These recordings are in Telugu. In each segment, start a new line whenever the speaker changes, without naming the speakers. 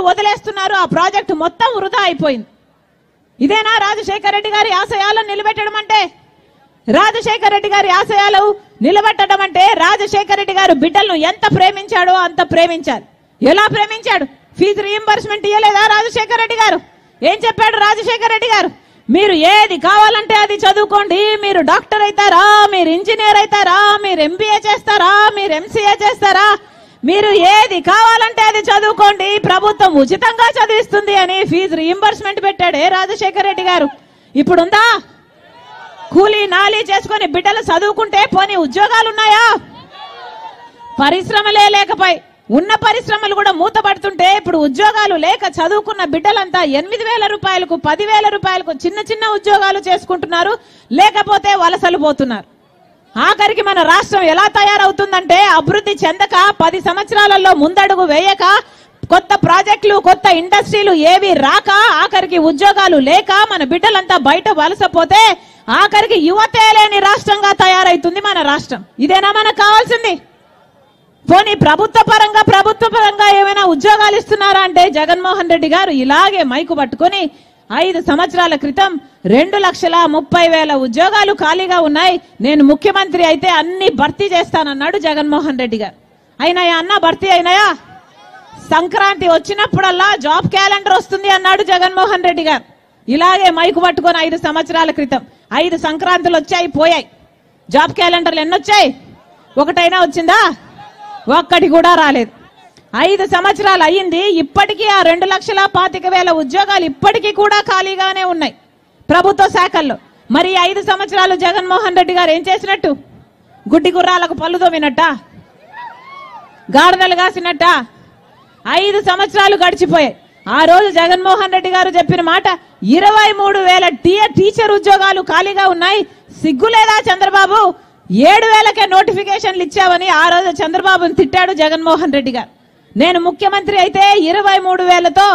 నీళ్లు వదిలేస్తున్నారు, ఆ ప్రాజెక్టు మొత్తం వృధా అయిపోయింది. ఇదేనా రాజశేఖర రెడ్డి గారి ఆశయాలను నిలబెట్టడం అంటే? రాజశేఖర రెడ్డి గారి ఆశయాలు నిలబెట్టడం అంటే రాజశేఖర రెడ్డి గారు బిడ్డలను ఎంత ప్రేమించాడో అంత ప్రేమించాలి. ఎలా ప్రేమించాడు? ఫీజు రీయింబర్స్మెంట్ ఇవ్వలేదా రాజశేఖర రెడ్డి గారు? ఏం చెప్పాడు రాజశేఖర రెడ్డి గారు? మీరు ఏది కావాలంటే అది చదువుకోండి, మీరు డాక్టర్ అవుతారా, మీరు ఇంజనీర్ అవుతారా, మీరు ఎంబీఏ చేస్తారా, మీరు ఎంసీఏ చేస్తారా, మీరు ఏది కావాలంటే అది చదువుకోండి, ప్రభుత్వం ఉచితంగా చదివిస్తుంది అని ఫీజు రీయింబర్స్మెంట్ పెట్టాడే రాజశేఖర రెడ్డి గారు. ఇప్పుడుందా? కూలీ నాలీ చేసుకుని బిడ్డలు చదువుకుంటే పోనీ ఉద్యోగాలు ఉన్నాయా? పరిశ్రమలే లేకపోయి ఉన్న పరిశ్రమలు కూడా మూతపడుతుంటే ఇప్పుడు ఉద్యోగాలు లేక చదువుకున్న బిడ్డలంతా 8,000 రూపాయలకు 10,000 రూపాయలకు చిన్న చిన్న ఉద్యోగాలు చేసుకుంటున్నారు, లేకపోతే వలసలు పోతున్నారు. ఆఖరికి మన రాష్ట్రం ఎలా తయారవుతుందంటే అభివృద్ధి చెందక 10 సంవత్సరాలలో ముందడుగు వేయక కొత్త ప్రాజెక్టులు కొత్త ఇండస్ట్రీలు ఏవి రాక ఆఖరికి ఉద్యోగాలు లేక మన బిడ్డలంతా బయట వలసపోతే ఆఖరికి యువతే లేని రాష్ట్రంగా తయారైతుంది మన రాష్ట్రం. ఇదేనా మనకు కావాల్సింది? పోనీ ప్రభుత్వ పరంగా ఏమైనా ఉద్యోగాలు ఇస్తున్నారా అంటే జగన్మోహన్ రెడ్డి గారు ఇలాగే మైకు పట్టుకొని 5 సంవత్సరాల క్రితం 2,30,000 ఉద్యోగాలు ఖాళీగా ఉన్నాయి, నేను ముఖ్యమంత్రి అయితే అన్ని భర్తీ చేస్తానన్నాడు జగన్మోహన్ రెడ్డి గారు. అయినాయా అన్న? భర్తీ అయినాయా? సంక్రాంతి వచ్చినప్పుడల్లా జాబ్ క్యాలెండర్ వస్తుంది అన్నాడు జగన్మోహన్ రెడ్డి గారు. ఇలాగే మైకు పట్టుకొని 5 సంవత్సరాల క్రితం 5 సంక్రాంతులు వచ్చాయి పోయాయి. జాబ్ క్యాలెండర్లు ఎన్నొచ్చాయి? ఒకటైనా వచ్చిందా? ఒక్కటి కూడా రాలేదు. 5 సంవత్సరాలు అయ్యింది, ఇప్పటికీ ఆ 2,25,000 ఉద్యోగాలు ఇప్పటికీ కూడా ఖాళీగానే ఉన్నాయి ప్రభుత్వ శాఖల్లో. మరి 5 సంవత్సరాలు జగన్మోహన్ రెడ్డి గారు ఏం చేసినట్టు? గుడ్డి గుర్రాలకు పళ్ళు తోమినట్ట? గాడిదలు కాసినట్ట? 5 సంవత్సరాలు గడిచిపోయాయి. ఆ రోజు జగన్మోహన్ రెడ్డి గారు చెప్పిన మాట 23,000 టీచర్ ఉద్యోగాలు ఖాళీగా ఉన్నాయి, సిగ్గులేదా చంద్రబాబు? 7,000కే నోటిఫికేషన్లు ఇచ్చావని ఆ రోజు చంద్రబాబుని తిట్టాడు జగన్మోహన్ రెడ్డి గారు. నేను ముఖ్యమంత్రి అయితే 23,000తో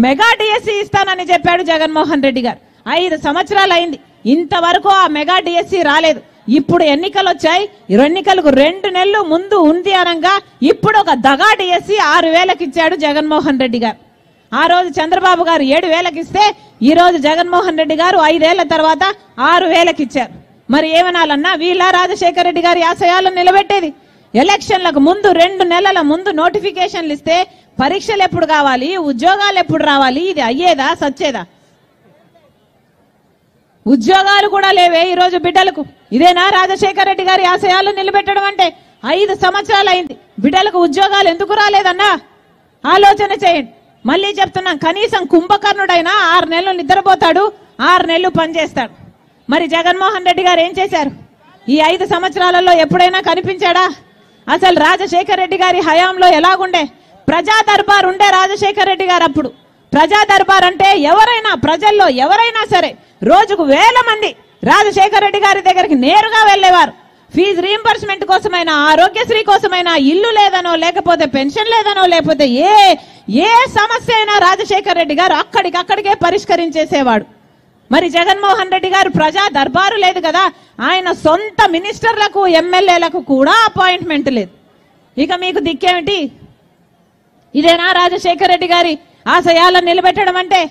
మెగా డిఎస్సి ఇస్తానని చెప్పాడు జగన్మోహన్ రెడ్డి గారు. 5 సంవత్సరాలు అయింది, ఇంతవరకు ఆ మెగా డిఎస్సి రాలేదు. ఇప్పుడు ఎన్నికలు వచ్చాయి, ఎన్నికలకు 2 నెలలు ముందు ఉంది అనగా ఇప్పుడు ఒక దగా డిఎస్సి 6,000కి ఇచ్చాడు జగన్మోహన్ రెడ్డి గారు. ఆ రోజు చంద్రబాబు గారు 7,000కి ఇస్తే ఈ రోజు జగన్మోహన్ రెడ్డి గారు 5 ఏళ్ల తర్వాత 6,000కి ఇచ్చారు. మరి ఏమనాలన్నా? వీళ్ళ రాజశేఖర రెడ్డి గారి ఆశయాలను నిలబెట్టేది? ఎలక్షన్లకు ముందు 2 నెలల ముందు నోటిఫికేషన్లు ఇస్తే పరీక్షలు ఎప్పుడు కావాలి, ఉద్యోగాలు ఎప్పుడు రావాలి? ఇది అయ్యేదా? సచ్చేదా? ఉద్యోగాలు కూడా లేవే ఈ రోజు బిడ్డలకు. ఇదేనా రాజశేఖర రెడ్డి గారి ఆశయాలను నిలబెట్టడం అంటే? 5 సంవత్సరాలు అయింది, బిడ్డలకు ఉద్యోగాలు ఎందుకు రాలేదన్నా? ఆలోచన చేయండి. మళ్ళీ చెప్తున్నాం, కనీసం కుంభకర్ణుడైనా 6 నెలలు నిద్రపోతాడు, 6 నెలలు పనిచేస్తాడు. మరి జగన్మోహన్ రెడ్డి గారు ఏం చేశారు? ఈ 5 సంవత్సరాలలో ఎప్పుడైనా కనిపించాడా? అసలు రాజశేఖర రెడ్డి గారి హయాంలో ఎలాగుండే? ప్రజా దర్బార్ ఉండే రాజశేఖర రెడ్డి గారు. అప్పుడు ప్రజా దర్బార్ అంటే ఎవరైనా ప్రజల్లో ఎవరైనా సరే రోజుకు 1000 మంది రాజశేఖర రెడ్డి గారి దగ్గరికి నేరుగా వెళ్లేవారు. ఫీజు రీయింబర్స్మెంట్ కోసమైనా, ఆరోగ్యశ్రీ కోసమైనా, ఇల్లు లేదనో లేకపోతే పెన్షన్ లేదనో లేకపోతే ఏ సమస్య అయినా రాజశేఖర రెడ్డి గారు అక్కడికక్కడికే పరిష్కరించేసేవాడు. మరి జగన్మోహన్ రెడ్డి గారు ప్రజా దర్బారు లేదు కదా, ఆయన సొంత మినిస్టర్లకు ఎమ్మెల్యేలకు కూడా అపాయింట్మెంట్ లేదు. ఇక మీకు దిక్కేమిటి? ఇదేనా రాజశేఖర రెడ్డి గారి ఆశయాలను నిలబెట్టడం అంటే?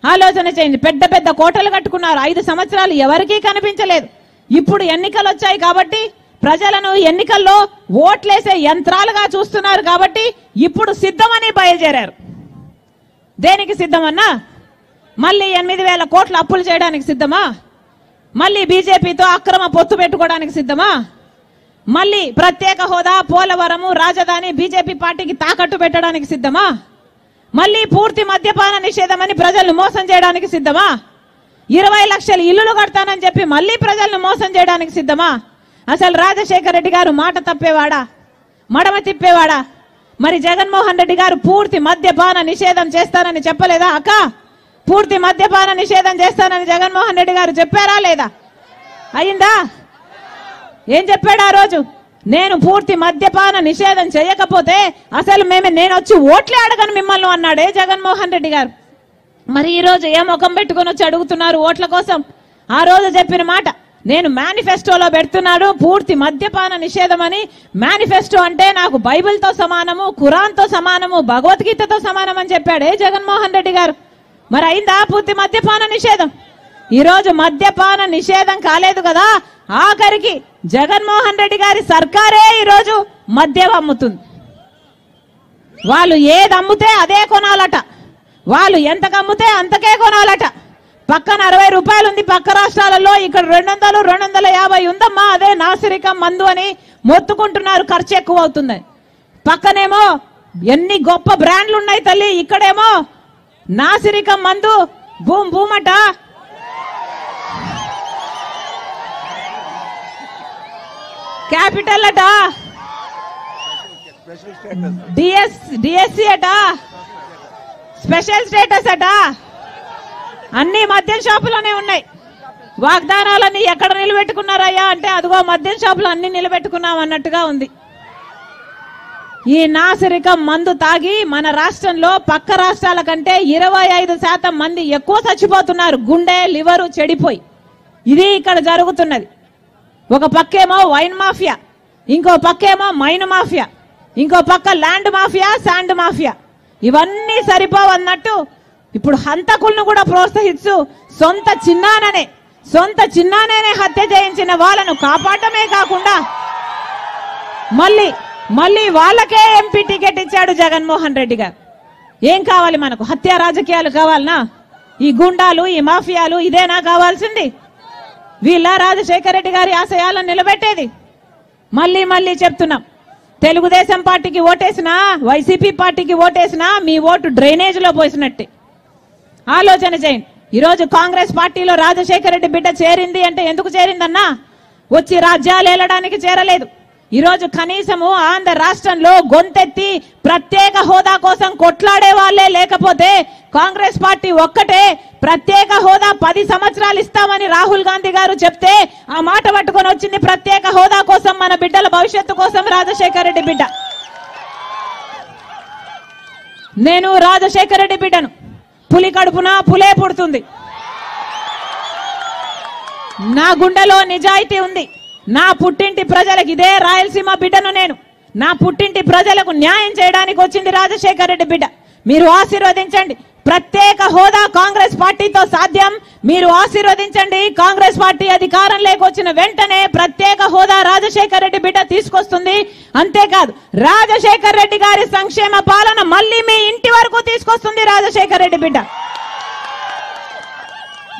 ఆలోచన చేయండి. పెద్ద పెద్ద కోటలు కట్టుకున్నారు, 5 సంవత్సరాలు ఎవరికీ కనిపించలేదు. ఇప్పుడు ఎన్నికలు వచ్చాయి కాబట్టి ప్రజలను ఎన్నికల్లో ఓట్లేసే యంత్రాలుగా చూస్తున్నారు కాబట్టి ఇప్పుడు సిద్ధమని బయలుదేరారు. దేనికి సిద్ధమన్నా? మళ్ళీ 8,000 కోట్ల అప్పులు చేయడానికి సిద్ధమా? మళ్ళీ బీజేపీతో అక్రమ పొత్తు పెట్టుకోవడానికి సిద్ధమా? మళ్ళీ ప్రత్యేక హోదా, పోలవరము, రాజధాని బీజేపీ పార్టీకి తాకట్టు పెట్టడానికి సిద్ధమా? మళ్ళీ పూర్తి మద్యపాన నిషేధం అని ప్రజలను మోసం చేయడానికి సిద్ధమా? 20 లక్షల ఇల్లులు కడతానని చెప్పి మళ్ళీ ప్రజలను మోసం చేయడానికి సిద్ధమా? అసలు రాజశేఖర రెడ్డి గారు మాట తప్పేవాడా? మడమ తిప్పేవాడా? మరి జగన్మోహన్ రెడ్డి గారు పూర్తి మద్యపాన నిషేధం చేస్తానని చెప్పలేదా అక్క? పూర్తి మద్యపాన నిషేధం చేస్తానని జగన్మోహన్ రెడ్డి గారు చెప్పారా లేదా? అయిందా? ఏం చెప్పాడు ఆ రోజు? నేను పూర్తి మద్యపాన నిషేధం చేయకపోతే అసలు నేను వచ్చి ఓట్లే అడగను మిమ్మల్ని అన్నాడే జగన్మోహన్ రెడ్డి గారు. మరి ఈ రోజు ఏ ముఖం పెట్టుకొని వచ్చి అడుగుతున్నారు ఓట్ల కోసం? ఆ రోజు చెప్పిన మాట నేను మేనిఫెస్టోలో పెడుతున్నాను పూర్తి మద్యపాన నిషేధం అని. మేనిఫెస్టో అంటే నాకు బైబిల్తో సమానము, ఖురాన్తో సమానము, భగవద్గీతతో సమానం అని చెప్పాడే జగన్మోహన్ రెడ్డి గారు. మరి అయిందా పూర్తి మద్యపాన నిషేధం? ఈరోజు మద్యపాన నిషేధం కాలేదు కదా, ఆఖరికి జగన్మోహన్ రెడ్డి గారి సర్కారే ఈరోజు మద్యం అమ్ముతుంది. వాళ్ళు ఏది అమ్ముతే అదే కొనాలట, వాళ్ళు ఎంతకు అమ్ముతే అంతకే కొనాలట. పక్కన 60 రూపాయలు ఉంది పక్క రాష్ట్రాలలో, ఇక్కడ 200, 250 ఉందమ్మా, అదే నాసిరికం మందు అని మొత్తుకుంటున్నారు, ఖర్చు ఎక్కువ అవుతుందని. పక్కనేమో ఎన్ని గొప్ప బ్రాండ్లు ఉన్నాయి తల్లి, ఇక్కడేమో నాసిరికం మందు బూమ్ బూమట. క్యాపిటల్ అట, డిఎస్సి అట, స్పెషల్ స్టేటస్ అట, అన్ని మద్యం షాపులోనే ఉన్నాయి. వాగ్దానాలన్నీ ఎక్కడ నిలబెట్టుకున్నారయ్యా అంటే అదిగో మద్యం షాపులు అన్ని నిలబెట్టుకున్నాం అన్నట్టుగా ఉంది. ఈ నాసిరికం మందు తాగి మన రాష్ట్రంలో పక్క రాష్ట్రాల కంటే 25% మంది ఎక్కువ చచ్చిపోతున్నారు, గుండె లివరు చెడిపోయి. ఇది ఇక్కడ జరుగుతున్నది. ఒక పక్కేమో వైన్ మాఫియా, ఇంకో పక్కేమో మైన్ మాఫియా, ఇంకో పక్క ల్యాండ్ మాఫియా, శాండ్ మాఫియా. ఇవన్నీ సరిపోవన్నట్టు ఇప్పుడు హంతకులను కూడా ప్రోత్సహిస్తూ సొంత చిన్నానే హత్య చేయించిన వాళ్ళను కాపాడమే కాకుండా మళ్ళీ వాళ్ళకే ఎంపీ టికెట్ ఇచ్చాడు జగన్మోహన్ రెడ్డి గారు. ఏం కావాలి మనకు? హత్య రాజకీయాలు కావాలనా? ఈ గుండాలు, ఈ మాఫియాలు ఇదేనా కావాల్సింది? వీళ్ళ రాజశేఖర రెడ్డి గారి ఆశయాలను నిలబెట్టేది? మళ్ళీ చెప్తున్నాం, తెలుగుదేశం పార్టీకి ఓటేసినా, వైసీపీ పార్టీకి ఓటేసినా మీ ఓటు డ్రైనేజ్ లో పోసినట్టే. ఆలోచన చేయండి. ఈరోజు కాంగ్రెస్ పార్టీలో రాజశేఖర రెడ్డి బిడ్డ చేరింది అంటే ఎందుకు చేరిందన్నా? వచ్చి రాజ్యాలు ఏలడానికి చేరలేదు. ఈరోజు కనీసము ఆంధ్ర రాష్ట్రంలో గొంతెత్తి ప్రత్యేక హోదా కోసం కొట్లాడే వాళ్లే లేకపోతే కాంగ్రెస్ పార్టీ ఒక్కటే ప్రత్యేక హోదా 10 సంవత్సరాలు ఇస్తామని రాహుల్ గాంధీ గారు చెప్తే ఆ మాట పట్టుకొని వచ్చింది ప్రత్యేక హోదా కోసం, మన బిడ్డల భవిష్యత్తు కోసం రాజశేఖర రెడ్డి బిడ్డ. నేను రాజశేఖర రెడ్డి బిడ్డను. పులి కడుపున పులే పుడుతుంది. నా గుండెలో నిజాయితీ ఉంది. నా పుట్టింటి ప్రజలకు, ఇదే రాయలసీమ బిడ్డను నేను, నా పుట్టింటి ప్రజలకు న్యాయం చేయడానికి వచ్చింది రాజశేఖర రెడ్డి బిడ్డ. మీరు ఆశీర్వదించండి. ప్రత్యేక హోదా కాంగ్రెస్ పార్టీతో సాధ్యం. మీరు ఆశీర్వదించండి. కాంగ్రెస్ పార్టీ అధికారంలోకి వచ్చిన వెంటనే ప్రత్యేక హోదా రాజశేఖర రెడ్డి బిడ్డ తీసుకొస్తుంది. అంతేకాదు రాజశేఖర రెడ్డి గారి సంక్షేమ పాలన మళ్ళీ మీ ఇంటి వరకు తీసుకొస్తుంది రాజశేఖర రెడ్డి బిడ్డ.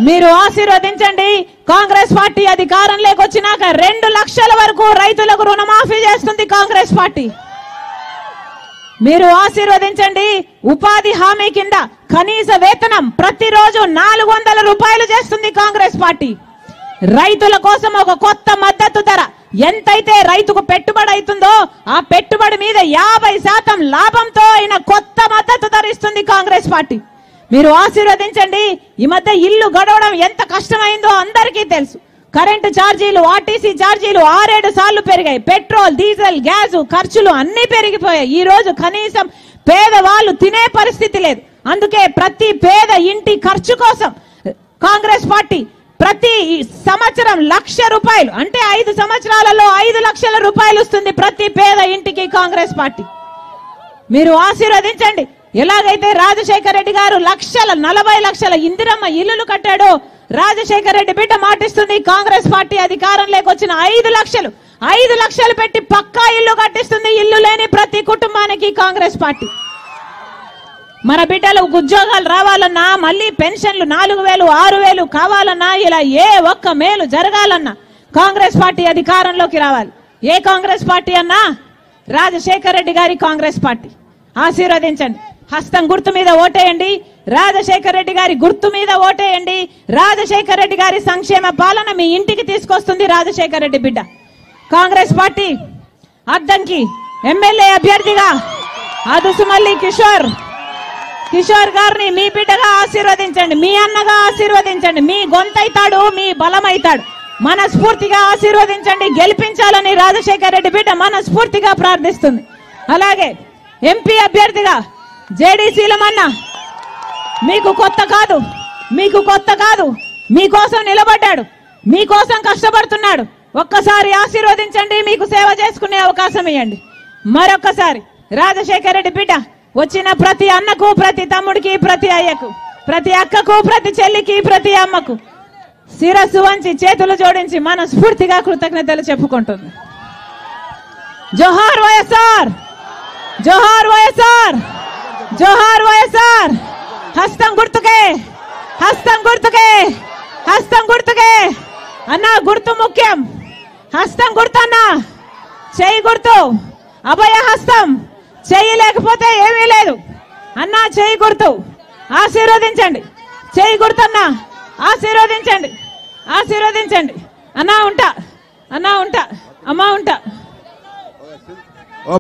మీరు ఆశీర్వదించండి. కాంగ్రెస్ పార్టీ అధికారంలోకి వచ్చినాక 2 లక్షల వరకు రైతులకు రుణమాఫీ చేస్తుంది కాంగ్రెస్ పార్టీ. మీరు ఆశీర్వదించండి. ఉపాధి హామీ కింద కనీస వేతనం ప్రతిరోజు 400 రూపాయలు చేస్తుంది కాంగ్రెస్ పార్టీ. రైతుల కోసం ఒక కొత్త మద్దతు ధర, ఎంతైతే రైతుకు పెట్టుబడి అవుతుందో ఆ పెట్టుబడి మీద 50% లాభంతో అయిన కొత్త మద్దతు ధర ఇస్తుంది కాంగ్రెస్ పార్టీ. మీరు ఆశీర్వదించండి. ఈ మధ్య ఇల్లు గడవడం ఎంత కష్టమైందో అందరికీ తెలుసు. కరెంటు ఛార్జీలు, ఆర్టీసీ ఛార్జీలు 6-7 సార్లు పెరిగాయి. పెట్రోల్, డీజిల్, గ్యాస్ ఖర్చులు అన్ని పెరిగిపోయాయి. ఈ రోజు కనీసం పేదవాళ్ళు తినే పరిస్థితి లేదు. అందుకే ప్రతి పేద ఇంటి ఖర్చు కోసం కాంగ్రెస్ పార్టీ ప్రతి సంవత్సరం 1,00,000 రూపాయలు, అంటే 5 సంవత్సరాలలో 5 లక్షల రూపాయలు వస్తుంది ప్రతి పేద ఇంటికి కాంగ్రెస్ పార్టీ. మీరు ఆశీర్వదించండి. ఎలాగైతే రాజశేఖర రెడ్డి గారు 40 లక్షల ఇందిరమ్మ ఇల్లులు కట్టాడో రాజశేఖర రెడ్డి బిడ్డ మాటిస్తుంది కాంగ్రెస్ పార్టీ అధికారంలోకి వచ్చిన 5 లక్షలు పెట్టి పక్కా ఇల్లు కట్టిస్తుంది. ఇల్లు లేని ప్రతి కుటుంబానికి కాంగ్రెస్ పార్టీ. మన బిడ్డలకు ఉద్యోగాలు రావాలన్నా, మళ్ళీ పెన్షన్లు 4,000, 6,000 కావాలన్నా, ఇలా ఏ ఒక్క మేలు జరగాలన్నా కాంగ్రెస్ పార్టీ అధికారంలోకి రావాలి. ఏ కాంగ్రెస్ పార్టీ అన్నా? రాజశేఖర రెడ్డి గారి కాంగ్రెస్ పార్టీ. ఆశీర్వదించండి. హస్తం గుర్తు మీద ఓటేయండి. రాజశేఖర రెడ్డి గారి గుర్తు మీద ఓటేయండి. రాజశేఖర రెడ్డి గారి సంక్షేమ పాలన మీ ఇంటికి తీసుకొస్తుంది రాజశేఖర రెడ్డి బిడ్డ. కాంగ్రెస్ పార్టీ అద్దంకి ఎమ్మెల్యే అభ్యర్థిగా అదుసుమల్లి కిషోర్ గారిని మీ బిడ్డగా ఆశీర్వదించండి, మీ అన్నగా ఆశీర్వదించండి. మీ గొంతైతాడు, మీ బలమైతాడు. మనస్ఫూర్తిగా ఆశీర్వదించండి. గెలిపించాలని రాజశేఖర రెడ్డి బిడ్డ మనస్ఫూర్తిగా ప్రార్థిస్తుంది. అలాగే ఎంపీ అభ్యర్థిగా జేడీసీలమన్న మీకు కొత్త కాదు, మీకోసం నిలబడ్డాడు. మీకోసం కష్టపడుతున్నాడు. ఒక్కసారి ఆశీర్వదించండి, మీకు సేవ చేసుకునే అవకాశం ఇవ్వండి. మరొక్కసారి రాజశేఖర రెడ్డి బిడ్డ వచ్చిన ప్రతి అన్నకు, ప్రతి తమ్ముడికి, ప్రతి అయ్యకు, ప్రతి అక్కకు, ప్రతి చెల్లికి, ప్రతి అమ్మకు శిరస్సు వంచి చేతులు జోడించి మనస్ఫూర్తిగా కృతజ్ఞతలు చెప్పుకుంటుంది. జోహార్ వైఎస్ఆర్, జోహార్ వైఎస్ఆర్, జోహార్ వైఎస్ఆర్. హస్తం గుర్తుకే, హస్తం గుర్తుకే, హస్తం గుర్తుకే. అన్నా గుర్తు ముఖ్యం. హస్తం గుర్తు అన్నా, చెయ్యి గుర్తు, అభయ హస్తం. చెయ్యి లేకపోతే ఏమీ లేదు అన్నా. చెయ్యి గుర్తు ఆశీర్వదించండి. చెయ్యి గుర్తన్నా ఆశీర్వదించండి, ఆశీర్వదించండి. అన్నా ఉంటా, అన్నా ఉంటా, అమ్మా ఉంటా.